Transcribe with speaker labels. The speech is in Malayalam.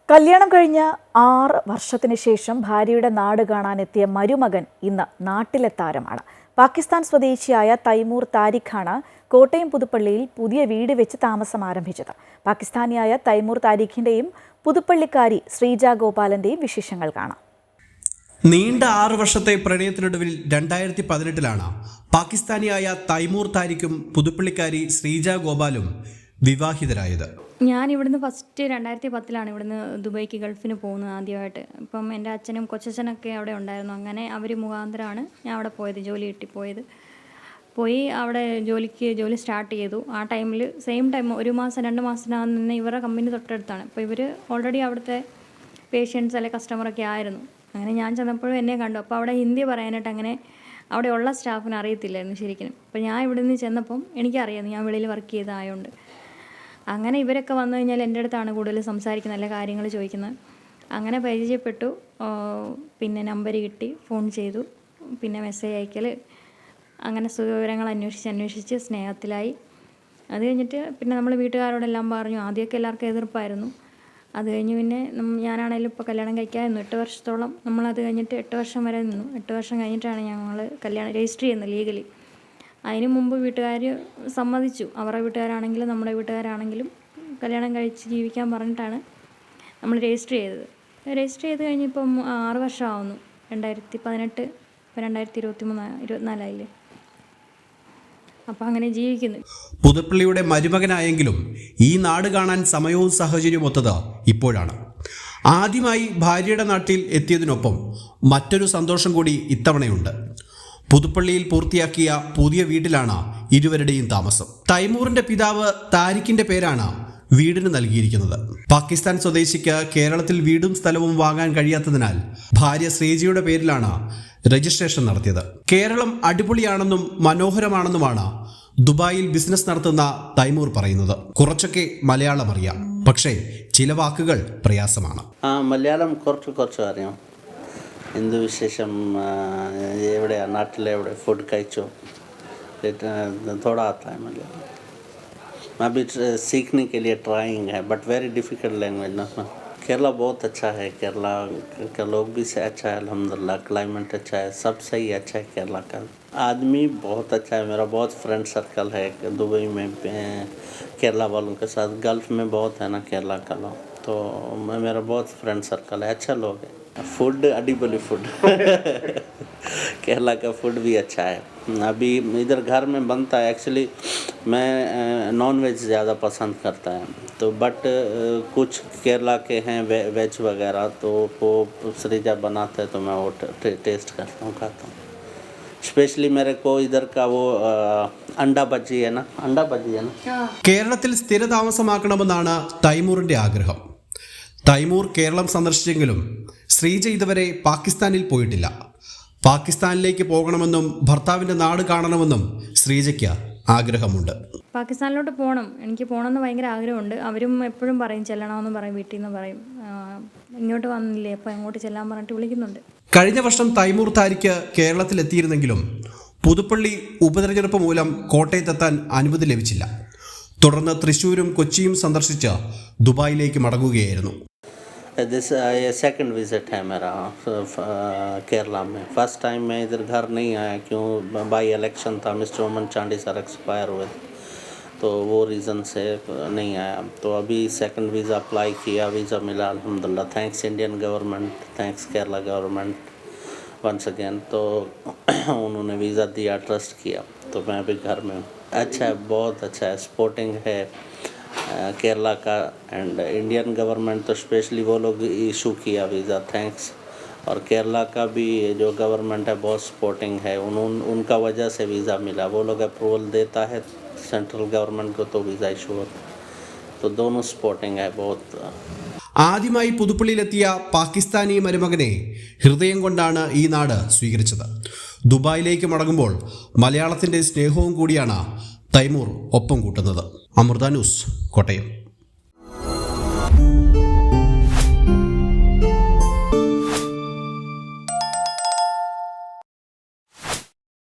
Speaker 1: കല്യാണം കഴിഞ്ഞ 6 വർഷത്തിന് ശേഷം ഭാര്യയുടെ നാട് കാണാനെത്തിയ മരുമകൻ ഇന്ന് നാട്ടിലെ താരമാണ്. പാകിസ്ഥാൻ സ്വദേശിയായ തൈമൂർ താരിഖാണ് കോട്ടയം പുതുപ്പള്ളിയിൽ പുതിയ വീട് വെച്ച് താമസം ആരംഭിച്ചത്. പാകിസ്ഥാനിയായ തൈമൂർ താരിഖിന്റെയും പുതുപ്പള്ളിക്കാരി ശ്രീജ ഗോപാലന്റെയും വിശേഷങ്ങൾ കാണാം.
Speaker 2: നീണ്ട 6 വർഷത്തെ പ്രണയത്തിനൊടുവിൽ 2018 പാകിസ്ഥാനിയായ തൈമൂർ താരിഖും പുതുപ്പള്ളിക്കാരി ശ്രീജ ഗോപാലും വിവാഹിതരായത്.
Speaker 3: ഞാൻ ഇവിടുന്ന് ഫസ്റ്റ് 2010 ഇവിടുന്ന് ദുബൈക്ക് ഗൾഫിന് പോകുന്നത് ആദ്യമായിട്ട്. ഇപ്പം എൻ്റെ അച്ഛനും കൊച്ചച്ഛനൊക്കെ അവിടെ ഉണ്ടായിരുന്നു. അങ്ങനെ അവർ മുഖാന്തരമാണ് ഞാൻ അവിടെ പോയത്, ജോലി കിട്ടി പോയി അവിടെ ജോലി സ്റ്റാർട്ട് ചെയ്തു. ആ ടൈമിൽ സെയിം ടൈം 1 മാസം 2 മാസത്തിനകം നിന്ന് ഇവരുടെ കമ്പനി തൊട്ടടുത്താണ്. അപ്പോൾ ഇവർ ഓൾറെഡി അവിടുത്തെ പേഷ്യൻസ് അല്ലെ കസ്റ്റമറൊക്കെ ആയിരുന്നു. അങ്ങനെ ഞാൻ ചെന്നപ്പോഴും എന്നെ കണ്ടു. അപ്പോൾ അവിടെ ഹിന്ദി പറയാനായിട്ട് അങ്ങനെ അവിടെയുള്ള സ്റ്റാഫിന് അറിയത്തില്ലായിരുന്നു ശരിക്കും. അപ്പോൾ ഞാൻ ഇവിടെ നിന്ന് ചെന്നപ്പം എനിക്കറിയാം, ഞാൻ വെളിയിൽ വർക്ക് ചെയ്തതായതുകൊണ്ട്. അങ്ങനെ ഇവരൊക്കെ വന്നു കഴിഞ്ഞാൽ എൻ്റെ അടുത്താണ് കൂടുതൽ സംസാരിക്കുന്നത്, നല്ല കാര്യങ്ങൾ ചോദിക്കുന്നത്. അങ്ങനെ പരിചയപ്പെട്ടു. പിന്നെ നമ്പർ കിട്ടി, ഫോൺ ചെയ്തു, പിന്നെ മെസ്സേജ് അയക്കൽ, അങ്ങനെ സുഖവിവരങ്ങൾ അന്വേഷിച്ച് സ്നേഹത്തിലായി. അത് കഴിഞ്ഞിട്ട് പിന്നെ നമ്മൾ വീട്ടുകാരോടെല്ലാം പറഞ്ഞു. ആദ്യമൊക്കെ എല്ലാവർക്കും എതിർപ്പായിരുന്നു. അത് കഴിഞ്ഞ് പിന്നെ ഞാനാണെങ്കിലും ഇപ്പോൾ കല്യാണം കഴിക്കാമായിരുന്നു 8 വർഷത്തോളം. നമ്മളത് കഴിഞ്ഞിട്ട് 8 വർഷം വരെ നിന്നു. 8 വർഷം കഴിഞ്ഞിട്ടാണ് ഞങ്ങൾ കല്യാണം രജിസ്റ്റർ ചെയ്യുന്നത് ലീഗലി. അതിന് മുമ്പ് വീട്ടുകാർ സമ്മതിച്ചു. അവരുടെ വീട്ടുകാരാണെങ്കിലും നമ്മുടെ വീട്ടുകാരാണെങ്കിലും കല്യാണം കഴിച്ച് ജീവിക്കാൻ പറഞ്ഞിട്ടാണ് നമ്മൾ രജിസ്റ്റർ ചെയ്തത്. രജിസ്റ്റർ ചെയ്ത് കഴിഞ്ഞിപ്പം 6 വർഷമാവുന്നു. 2018 ഇപ്പോൾ 2024 അപ്പം അങ്ങനെ ജീവിക്കുന്നു.
Speaker 2: പുതുപ്പള്ളിയുടെ മരുമകനായെങ്കിലും ഈ നാട് കാണാൻ സമയവും സാഹചര്യവും ഒത്തത് ഇപ്പോഴാണ്. ആദ്യമായി ഭാര്യയുടെ നാട്ടിൽ എത്തിയതിനൊപ്പം മറ്റൊരു സന്തോഷം കൂടി ഇത്തവണയുണ്ട്. പുതുപ്പള്ളിയിൽ പൂർത്തിയാക്കിയ പുതിയ വീട്ടിലാണ് ഇരുവരുടെയും താമസം. തൈമൂറിന്റെ പിതാവ് താരിഖിന്റെ പേരാണ് വീടിന് നൽകിയിരിക്കുന്നത്. പാകിസ്ഥാൻ സ്വദേശിക്ക് കേരളത്തിൽ വീടും സ്ഥലവും വാങ്ങാൻ കഴിയാത്തതിനാൽ ഭാര്യ ശ്രീജയുടെ പേരിലാണ് രജിസ്ട്രേഷൻ നടത്തിയത്. കേരളം അടിപൊളിയാണെന്നും മനോഹരമാണെന്നുമാണ് ദുബായിൽ ബിസിനസ് നടത്തുന്ന തൈമൂർ പറയുന്നത്. കുറച്ചൊക്കെ മലയാളം അറിയാം, പക്ഷേ ചില വാക്കുകൾ പ്രയാസമാണ്.
Speaker 4: മലയാളം കുറച്ച് അറിയാം. എന്ത് വിശേഷം, എവിടെയാണ്, നാട്ടിലെവിടെ, ഫുഡ് കഴിച്ചോ, थोड़ा आता है मलयालम. अभी सीखने के लिए ट्राइंग है, बट वेरी डिफ़िकल्ट लैंग्वेज ना. केरला बहुत अच्छा है. केरला का लोग भी से अच्छा है अल्हम्दुलिल्लाह. क्लाइमेट अच्छा है, सब सही अच्छा है. केरला का आदमी बहुत अच्छा है. मेरा बहुत फ्रेंड सर्कल है दुबई में केरला वालों के साथ. गल्फ़ में बहुत है ना केरला का लोग, तो मेरा बहुत फ्रेंड सर्कल है, अच्छा लोग है. फूड अडिबली फूड केरला का फूड भी अच्छा है. अभी इधर घर में बनता है. एक्चुअली मैं नॉन वेज ज़्यादा पसंद करता है, तो बट कुछ केरला के हैं वेज वगैरह, तो वो श्रीजा बनाते हैं तो मैं वो टेस्ट करता हूँ, खाता हूँ. स्पेशली मेरे को इधर का वो अंडा भजी है ना.
Speaker 2: കേരളത്തിൽ സ്ഥിരതാമസമാക്കണമെന്നാണ് തൈമൂറിന്റെ ആഗ്രഹം. തൈമൂർ കേരളം സന്ദർശിച്ചെങ്കിലും ശ്രീജ ഇതുവരെ പാകിസ്ഥാനിൽ പോയിട്ടില്ല. പാകിസ്ഥാനിലേക്ക് പോകണമെന്നും ഭർത്താവിൻ്റെ നാട് കാണണമെന്നും ശ്രീജയ്ക്ക് ആഗ്രഹമുണ്ട്.
Speaker 3: പാകിസ്ഥാനിലോട്ട് പോകണം, എനിക്ക് പോകണമെന്ന് ഭയങ്കര ആഗ്രഹമുണ്ട്. അവരും എപ്പോഴും പറയും ചെല്ലണമെന്ന് പറയും, വീട്ടിൽ നിന്ന് പറയും ഇങ്ങോട്ട് വന്നില്ലേ അപ്പോൾ അങ്ങോട്ട് ചെല്ലാൻ പറഞ്ഞിട്ട് വിളിക്കുന്നുണ്ട്.
Speaker 2: കഴിഞ്ഞ വർഷം തൈമൂർ താരിഖ് കേരളത്തിലെത്തിയിരുന്നെങ്കിലും പുതുപ്പള്ളി ഉപതെരഞ്ഞെടുപ്പ് മൂലം കോട്ടയത്തെത്താൻ അനുമതി ലഭിച്ചില്ല. തുടർന്ന് തൃശ്ശൂരും കൊച്ചിയും സന്ദർശിച്ച് ദുബായിലേക്ക് മടങ്ങുകയായിരുന്നു.
Speaker 4: दिस ये सेकंड विज़िट है मेरा केरला में. फर्स्ट टाइम मैं इधर घर नहीं आया, क्यों बाई इलेक्शन था, मिस्टर ओमन चांडी सर एक्सपायर हुए, तो वो रीज़न से नहीं आया. तो अभी सेकंड वीज़ा अप्लाई किया, वीज़ा मिला अल्हम्दुलिल्लाह. Thanks Indian government, thanks Kerala government once again. तो उन्होंने वीज़ा दिया, ट्रस्ट किया, तो मैं अभी घर में हूँ. अच्छा है, बहुत अच्छा है, सपोर्टिंग है केरला का एंड इंडियन गवर्नमेंट. तो स्पेशली वो लोग इशू किया वीज़ा, थैंक्स. और केरला का भी जो गवर्नमेंट है बहुत सपोर्टिंग है. उनका वजह से वीज़ा मिला. वो लोग अप्रूवल देता है सेंट्रल गवर्नमेंट को, तो वीज़ा इशू होता. तो दोनों सपोर्टिंग है बहुत.
Speaker 2: ആദ്യമായി പുതുപ്പള്ളിയിലെത്തിയ പാകിസ്ഥാനി മരുമകനെ ഹൃദയം കൊണ്ടാണ് ഈ നാട് സ്വീകരിച്ചത്. ദുബായിലേക്ക് മടങ്ങുമ്പോൾ മലയാളത്തിൻ്റെ സ്നേഹവും കൂടിയാണ് തൈമൂർ ഒപ്പം കൂട്ടുന്നത്. അമൃത ന്യൂസ്, കോട്ടയം.